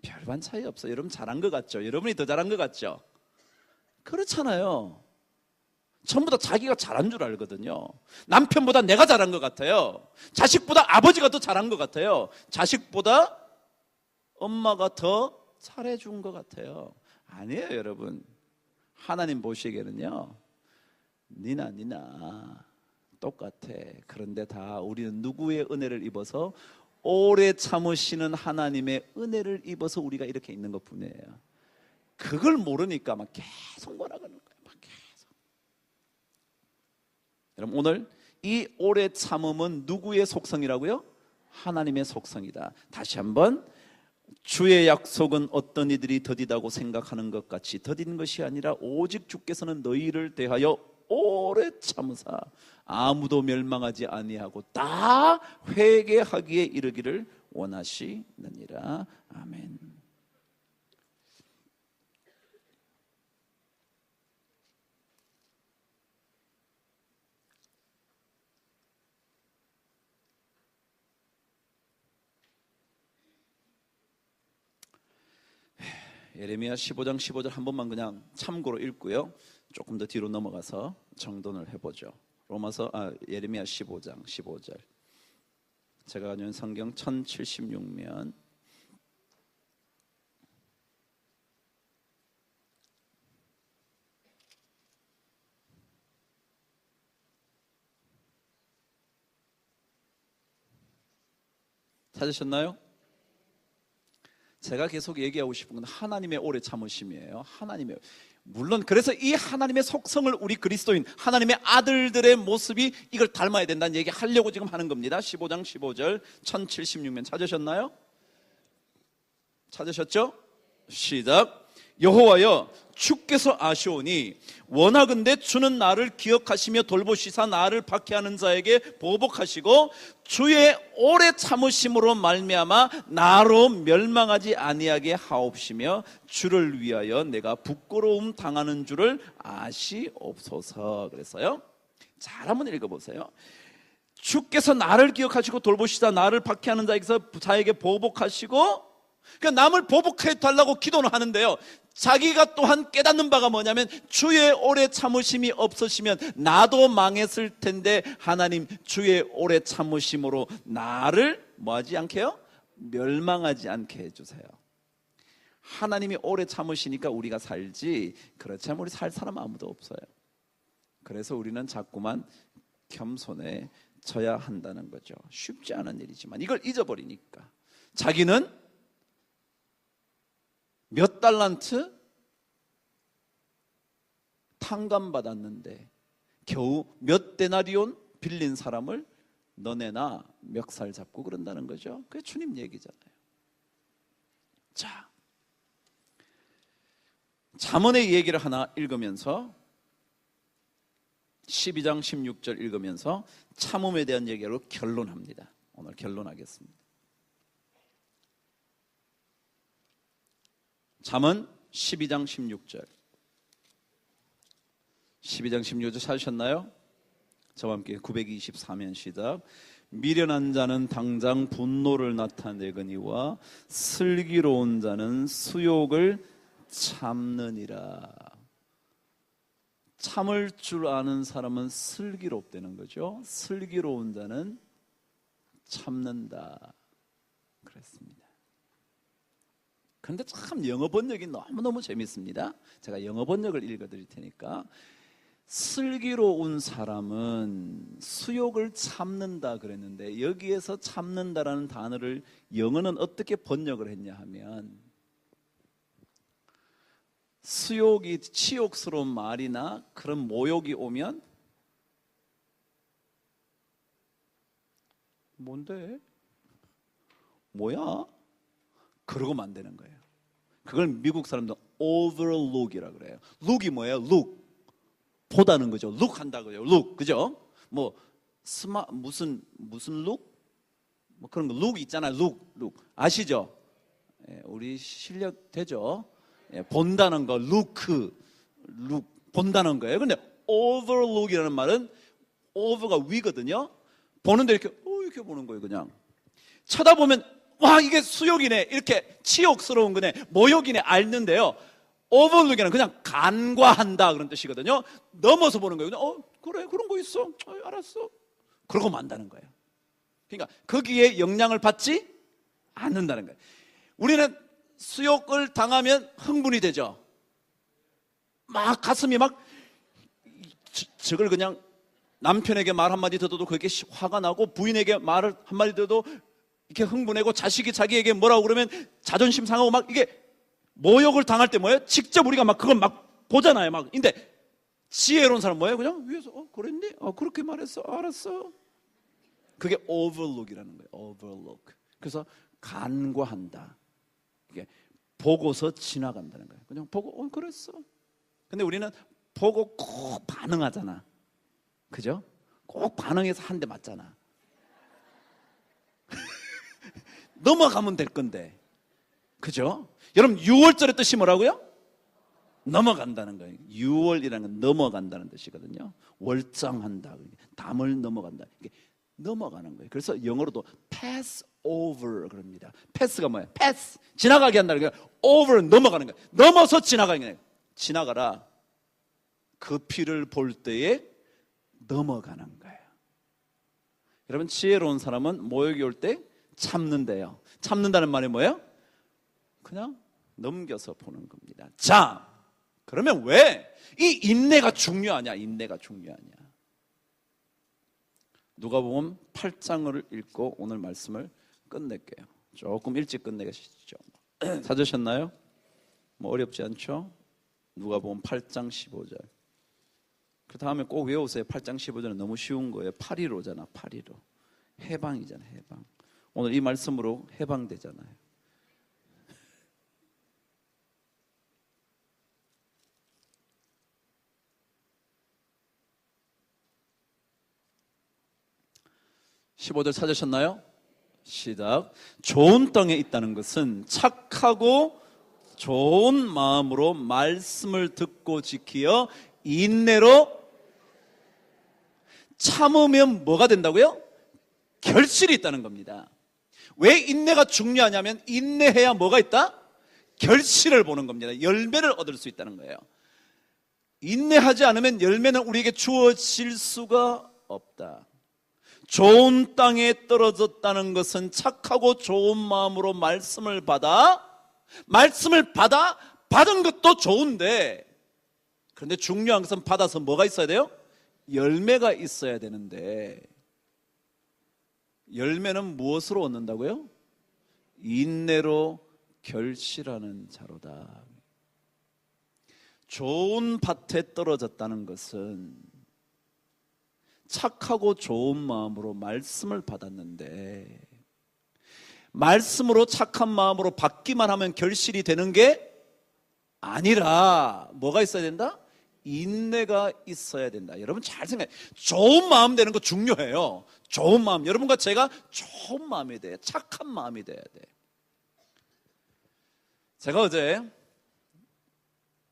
별반 차이 없어요. 여러분 잘한 것 같죠? 여러분이 더 잘한 것 같죠? 그렇잖아요. 전부 다 자기가 잘한 줄 알거든요. 남편보다 내가 잘한 것 같아요. 자식보다 아버지가 더 잘한 것 같아요. 자식보다 엄마가 더 잘해준 것 같아요. 아니에요, 여러분. 하나님 보시기에는요, 니나 똑같아. 그런데 다 우리는 누구의 은혜를 입어서, 오래 참으시는 하나님의 은혜를 입어서 우리가 이렇게 있는 것 뿐이에요. 그걸 모르니까 막 계속 뭐라 그러는 거예요. 막 계속. 여러분, 오늘 이 오래 참음은 누구의 속성이라고요? 하나님의 속성이다. 다시 한번, 주의 약속은 어떤 이들이 더디다고 생각하는 것 같이 더딘 것이 아니라 오직 주께서는 너희를 대하여 오래 참으사 아무도 멸망하지 아니하고 다 회개하기에 이르기를 원하시느니라. 아멘. 예레미야 15장 15절 한 번만 그냥 참고로 읽고요, 조금 더 뒤로 넘어가서 정돈을 해보죠. 예레미야 15장 15절. 제가 가진 성경 1076면 찾으셨나요? 제가 계속 얘기하고 싶은 건 하나님의 오래 참으심이에요. 물론 그래서 이 하나님의 속성을 우리 그리스도인 하나님의 아들들의 모습이 이걸 닮아야 된다는 얘기 하려고 지금 하는 겁니다. 15장 15절 1076면 찾으셨나요? 찾으셨죠? 시작. 여호와여, 주께서 아시오니 원하건대 주는 나를 기억하시며 돌보시사 나를 박해하는 자에게 보복하시고 주의 오래 참으심으로 말미암아 나로 멸망하지 아니하게 하옵시며 주를 위하여 내가 부끄러움 당하는 줄을 아시옵소서. 그랬어요. 잘 한번 읽어보세요. 주께서 나를 기억하시고 돌보시사 나를 박해하는 자에게 보복하시고, 그러니까 남을 보복해 달라고 기도는 하는데요, 자기가 또한 깨닫는 바가 뭐냐면 주의 오래 참으심이 없으시면 나도 망했을 텐데 하나님 주의 오래 참으심으로 나를 뭐하지 않게요? 멸망하지 않게 해주세요. 하나님이 오래 참으시니까 우리가 살지, 그렇지 않으면 우리 살 사람 아무도 없어요. 그래서 우리는 자꾸만 겸손해져야 한다는 거죠. 쉽지 않은 일이지만 이걸 잊어버리니까 자기는 몇 달란트 탕감받았는데 겨우 몇 데나리온 빌린 사람을 너네나 멱살 잡고 그런다는 거죠. 그게 주님 얘기잖아요. 자, 잠언의 얘기를 하나 읽으면서 12장 16절 읽으면서 참음에 대한 얘기로 결론합니다. 오늘 결론하겠습니다. 잠언 12장 16절. 12장 16절 찾으셨나요? 저와 함께 924면 시작. 미련한 자는 당장 분노를 나타내거니와 슬기로운 자는 수욕을 참느니라. 참을 줄 아는 사람은 슬기롭다는 거죠. 슬기로운 자는 참는다 그랬습니다. 그런데 참 영어 번역이 너무너무 재밌습니다. 제가 영어 번역을 읽어드릴 테니까, 슬기로운 사람은 수욕을 참는다 그랬는데 여기에서 참는다라는 단어를 영어는 어떻게 번역을 했냐 하면, 수욕이 치욕스러운 말이나 그런 모욕이 오면 뭔데? 뭐야? 그러고 만드는 거예요. 그걸 미국 사람들은 overlook이라고 그래요. look이 뭐예요? look. 보다는 거죠. look 한다고요. look. 그죠? 뭐 무슨 look? 뭐 그런 거 look 있잖아요. look. 아시죠? 예, 우리 실력 되죠? 예, 본다는 거 look 본다는 거예요. 근데 overlook이라는 말은 over가 위거든요. 보는데 이렇게 보는 거예요. 그냥 쳐다보면 와 이게 수욕이네, 이렇게 치욕스러운 거네, 모욕이네 알는데요. overlook이는 그냥 간과한다 그런 뜻이거든요. 넘어서 보는 거예요. 그냥 그래 그런 거 있어, 알았어, 그러고 만다는 거예요. 그러니까 거기에 영향을 받지 않는다는 거예요. 우리는 수욕을 당하면 흥분이 되죠. 막 가슴이 막 저걸 그냥 남편에게 말 한마디 듣어도 그게 화가 나고, 부인에게 말을 한마디 듣어도 이렇게 흥분하고, 자식이 자기에게 뭐라고 그러면 자존심 상하고, 막 이게 모욕을 당할 때 뭐예요? 직접 우리가 막 그걸 막 보잖아요. 막. 근데 지혜로운 사람 뭐예요? 그냥 위에서 그랬니? 그렇게 말했어. 알았어. 그게 overlook이라는 거예요. overlook. 그래서 간과한다. 이게 보고서 지나간다는 거예요. 그냥 보고 그랬어. 근데 우리는 보고 꼭 반응하잖아. 그죠? 꼭 반응해서 한 대 맞잖아. 넘어가면 될 건데. 그죠? 여러분 6월절의 뜻이 뭐라고요? 넘어간다는 거예요. 6월이라는 건 넘어간다는 뜻이거든요. 월장한다, 담을 넘어간다, 이게 넘어가는 거예요. 그래서 영어로도 pass over 그럽니다. pass가 뭐예요? pass, 지나가게 한다는 거예요. over, 넘어가는 거예요. 넘어서 지나가는 거예요. 지나가라. 그 피를 볼 때에 넘어가는 거예요. 여러분 지혜로운 사람은 모욕이 올 때 참는데요. 참는다는 말이 뭐예요? 그냥 넘겨서 보는 겁니다. 자, 그러면 왜 이 인내가 중요하냐? 인내가 중요하냐? 누가복음 8장을 읽고 오늘 말씀을 끝낼게요. 조금 일찍 끝내시죠. 찾으셨나요? 뭐 어렵지 않죠? 누가복음 8장 15절. 그 다음에 꼭 외우세요. 8장 15절은 너무 쉬운 거예요. 815잖아. 815. 해방이잖아. 해방. 오늘 이 말씀으로 해방되잖아요. (15절) 찾으셨나요? 시작. 좋은 땅에 있다는 것은 착하고 좋은 마음으로 말씀을 듣고 지키어 인내로 참으면 뭐가 된다고요? 결실이 있다는 겁니다. 왜 인내가 중요하냐면 인내해야 뭐가 있다? 결실을 보는 겁니다. 열매를 얻을 수 있다는 거예요. 인내하지 않으면 열매는 우리에게 주어질 수가 없다. 좋은 땅에 떨어졌다는 것은 착하고 좋은 마음으로 말씀을 받아 받은 것도 좋은데, 그런데 중요한 것은 받아서 뭐가 있어야 돼요? 열매가 있어야 되는데, 열매는 무엇으로 얻는다고요? 인내로 결실하는 자로다. 좋은 밭에 떨어졌다는 것은 착하고 좋은 마음으로 말씀을 받았는데, 말씀으로 착한 마음으로 받기만 하면 결실이 되는 게 아니라 뭐가 있어야 된다? 인내가 있어야 된다. 여러분 잘 생각해. 좋은 마음 되는 거 중요해요. 좋은 마음. 여러분과 제가 좋은 마음이 돼요. 착한 마음이 돼야 돼. 제가 어제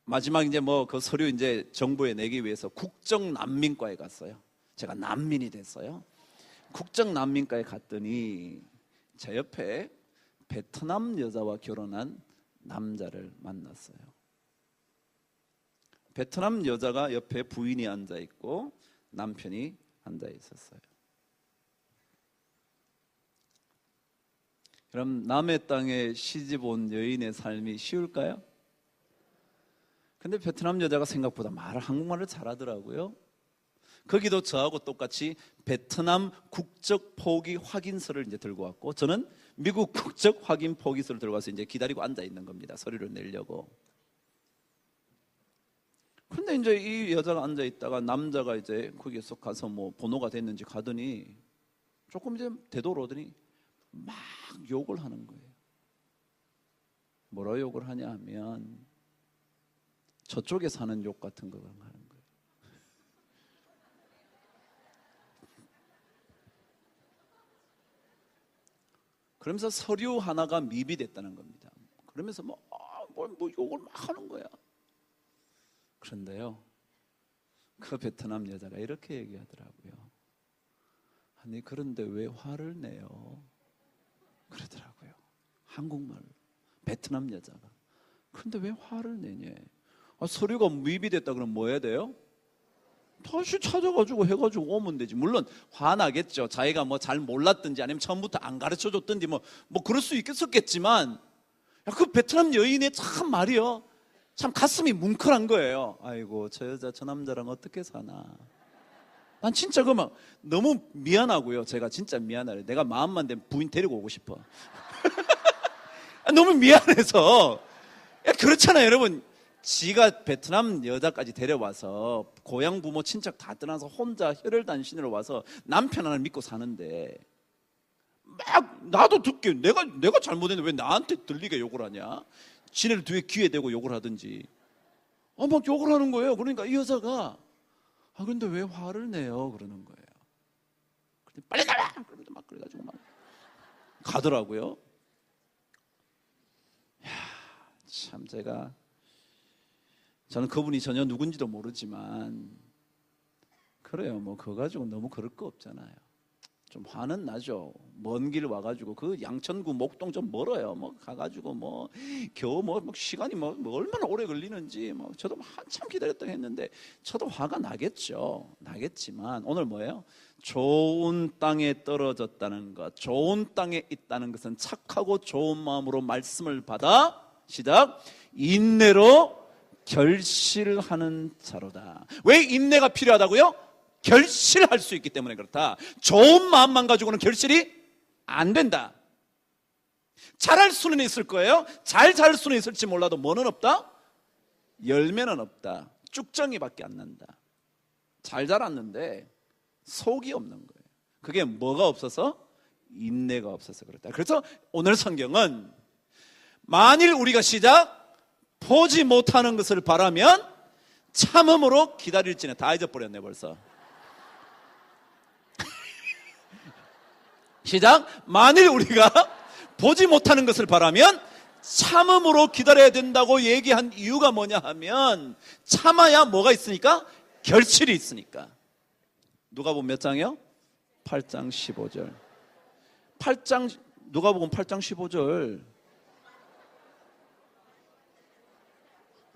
마지막 이제 뭐 그 서류 이제 정부에 내기 위해서 국정난민과에 갔어요. 제가 난민이 됐어요. 국정난민과에 갔더니 제 옆에 베트남 여자와 결혼한 남자를 만났어요. 베트남 여자가 옆에 부인이 앉아 있고 남편이 앉아 있었어요. 그럼 남의 땅에 시집 온 여인의 삶이 쉬울까요? 근데 베트남 여자가 생각보다 한국말을 잘하더라고요. 거기도 저하고 똑같이 베트남 국적 포기 확인서를 이제 들고 왔고, 저는 미국 국적 확인 포기서를 들고 와서 이제 기다리고 앉아 있는 겁니다. 서류를 내려고. 근데 이제 이 여자가 앉아 있다가 남자가 이제 거기에서 가서 뭐 번호가 됐는지 가더니 조금 이제 되돌아오더니 막 욕을 하는 거예요. 뭐라 욕을 하냐 하면 저쪽에 사는 욕 같은 거 하는 거예요. 그러면서 서류 하나가 미비됐다는 겁니다. 그러면서 뭐 욕을 막 하는 거야. 그런데요, 그 베트남 여자가 이렇게 얘기하더라고요. 아니 그런데 왜 화를 내요? 그러더라고요. 한국말로. 베트남 여자가. 그런데 왜 화를 내냐? 서류가 미비됐다 그러면 뭐 해야 돼요? 다시 찾아가지고 해가지고 오면 되지. 물론 화나겠죠. 자기가 뭐 잘 몰랐든지 아니면 처음부터 안 가르쳐줬든지 뭐 그럴 수 있었겠지만, 그 베트남 여인의 참 말이요, 참 가슴이 뭉클한 거예요. 아이고 저 여자 저 남자랑 어떻게 사나. 난 진짜 막 너무 미안하고요. 제가 진짜 미안해요. 내가 마음만 되면 부인 데리고 오고 싶어. 너무 미안해서. 그렇잖아요 여러분. 지가 베트남 여자까지 데려와서 고향 부모 친척 다 떠나서 혼자 혈혈단신으로 와서 남편 하나를 믿고 사는데, 막 나도 듣게 내가 잘못했는데 왜 나한테 들리게 욕을 하냐. 지네를 뒤에 귀에 대고 욕을 하든지 막 욕을 하는 거예요. 그러니까 이 여자가 근데 왜 화를 내요? 그러는 거예요. 빨리 나와! 그러면서 막 그래가지고 막 가더라고요. 참 저는 그분이 전혀 누군지도 모르지만, 그래요. 뭐 그거 가지고 너무 그럴 거 없잖아요. 좀 화는 나죠. 먼 길 와가지고 그 양천구 목동 좀 멀어요. 뭐 가가지고 겨우 시간이 얼마나 오래 걸리는지 저도 한참 기다렸다 했는데, 저도 화가 나겠지만 오늘 뭐예요? 좋은 땅에 떨어졌다는 것, 좋은 땅에 있다는 것은 착하고 좋은 마음으로 말씀을 받아 시작 인내로 결실하는 자로다. 왜 인내가 필요하다고요? 결실할 수 있기 때문에 그렇다. 좋은 마음만 가지고는 결실이 안 된다. 잘할 수는 있을 거예요. 잘 자랄 수는 있을지 몰라도 뭐는 없다? 열매는 없다. 쭉정이밖에 안 난다. 잘 자랐는데 속이 없는 거예요. 그게 뭐가 없어서? 인내가 없어서 그렇다. 그래서 오늘 성경은 만일 우리가 시작 보지 못하는 것을 바라면 참음으로 기다릴지는, 다 잊어버렸네 벌써. 시작. 만일 우리가 보지 못하는 것을 바라면 참음으로 기다려야 된다고 얘기한 이유가 뭐냐 하면, 참아야 뭐가 있으니까? 결실이 있으니까. 누가복음 몇 장이요? 8장 15절. 누가복음 8장 15절.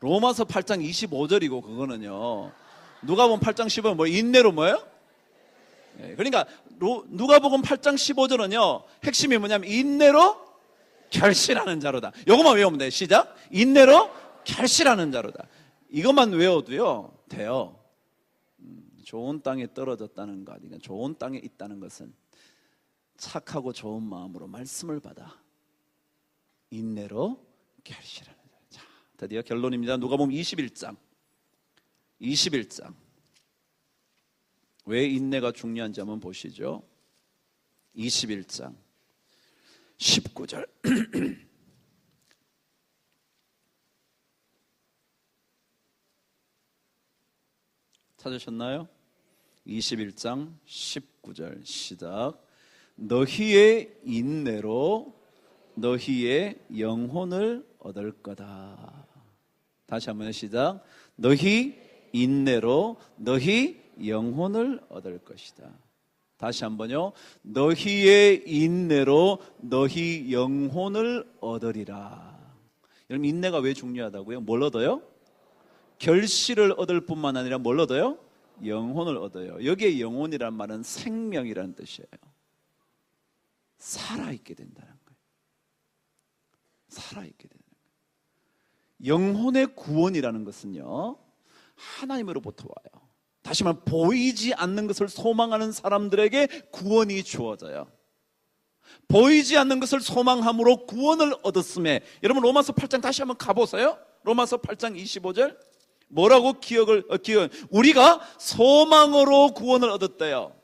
로마서 8장 25절이고 그거는요. 누가복음 8장 15절 뭐 인내로 뭐예요? 그러니까 누가복음 8장 15절은요 핵심이 뭐냐면 인내로 결실하는 자로다. 이것만 외우면 돼요. 시작. 인내로 결실하는 자로다. 이것만 외워도요 돼요. 좋은 땅에 떨어졌다는 것, 그러니까 좋은 땅에 있다는 것은 착하고 좋은 마음으로 말씀을 받아 인내로 결실하는 자. 자, 드디어 결론입니다. 누가복음 21장. 왜 인내가 중요한지 한번 보시죠. 21장 19절. 찾으셨나요? 21장 19절 시작. 너희의 인내로 너희의 영혼을 얻을 거다. 다시 한번 시작. 너희 인내로 너희 영혼을 얻을 것이다. 다시 한번요. 너희의 인내로 너희 영혼을 얻으리라. 여러분 인내가 왜 중요하다고요? 뭘 얻어요? 결실을 얻을 뿐만 아니라 뭘 얻어요? 영혼을 얻어요. 여기에 영혼이란 말은 생명이라는 뜻이에요. 살아있게 된다는 거예요. 살아있게 되는 거예요. 영혼의 구원이라는 것은요 하나님으로부터 와요. 다시 말하면 보이지 않는 것을 소망하는 사람들에게 구원이 주어져요. 보이지 않는 것을 소망함으로 구원을 얻었음에, 여러분 로마서 8장 다시 한번 가보세요. 로마서 8장 25절 뭐라고 우리가 소망으로 구원을 얻었대요.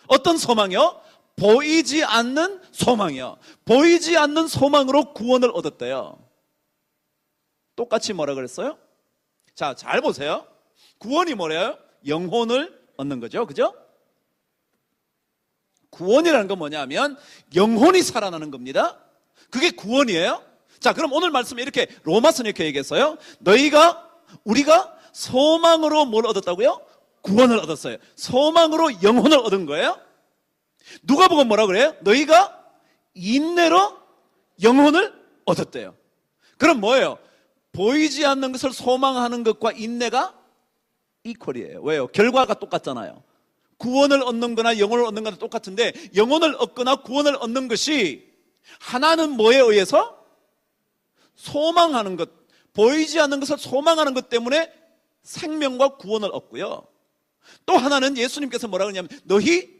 어떤 소망이요? 보이지 않는 소망이요. 보이지 않는 소망으로 구원을 얻었대요. 똑같이 뭐라 그랬어요? 자, 잘 보세요. 구원이 뭐래요? 영혼을 얻는 거죠. 그죠? 구원이라는 건 뭐냐면 영혼이 살아나는 겁니다. 그게 구원이에요. 자, 그럼 오늘 말씀에 이렇게 로마서는 이렇게 얘기했어요. 우리가 소망으로 뭘 얻었다고요? 구원을 얻었어요. 소망으로 영혼을 얻은 거예요. 누가복음 뭐라 그래요? 너희가 인내로 영혼을 얻었대요. 그럼 뭐예요? 보이지 않는 것을 소망하는 것과 인내가 이퀄이에요. 왜요? 결과가 똑같잖아요. 구원을 얻는 거나 영혼을 얻는 거나 똑같은데, 영혼을 얻거나 구원을 얻는 것이 하나는 뭐에 의해서? 소망하는 것, 보이지 않는 것을 소망하는 것 때문에 생명과 구원을 얻고요. 또 하나는 예수님께서 뭐라고 하냐면 너희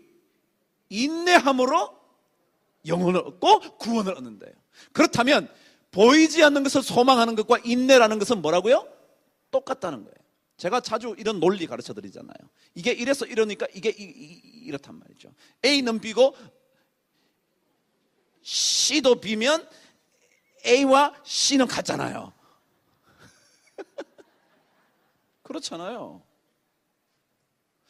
인내함으로 영혼을 얻고 구원을 얻는다요. 그렇다면 보이지 않는 것을 소망하는 것과 인내라는 것은 뭐라고요? 똑같다는 거예요. 제가 자주 이런 논리 가르쳐 드리잖아요. 이게 이래서 이러니까 이게 이렇단 말이죠. A는 B고 C도 B면 A와 C는 같잖아요. 그렇잖아요.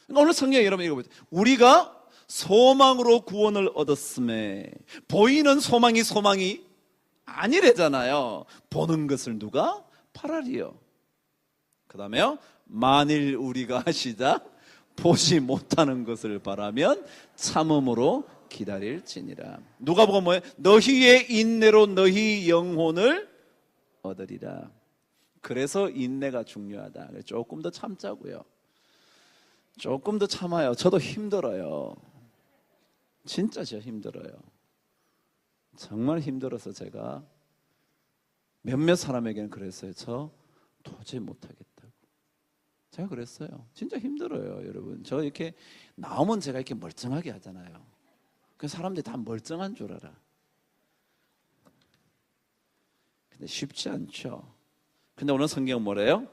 그러니까 오늘 성경에 여러분 읽어보세요. 우리가 소망으로 구원을 얻었음에, 보이는 소망이 아니래잖아요. 보는 것을 누가 바라리요. 그 다음에요, 만일 우리가 시작 보지 못하는 것을 바라면 참음으로 기다릴지니라. 누가복음 뭐예요? 너희의 인내로 너희 영혼을 얻으리라. 그래서 인내가 중요하다. 조금 더 참자고요. 조금 더 참아요. 저도 힘들어요. 진짜 저 힘들어요. 정말 힘들어서 제가 몇몇 사람에게는 그랬어요. 저 도저히 못하겠다고. 제가 그랬어요. 진짜 힘들어요, 여러분. 저 이렇게 나오면 제가 이렇게 멀쩡하게 하잖아요. 그 사람들이 다 멀쩡한 줄 알아. 근데 쉽지 않죠. 근데 오늘 성경은 뭐래요?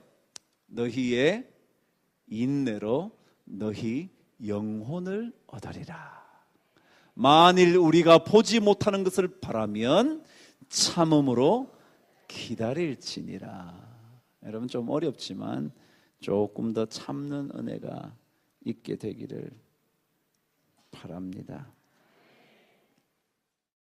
너희의 인내로 너희 영혼을 얻으리라. 만일 우리가 보지 못하는 것을 바라면 참음으로 기다릴지니라. 여러분 좀 어렵지만 조금 더 참는 은혜가 있게 되기를 바랍니다.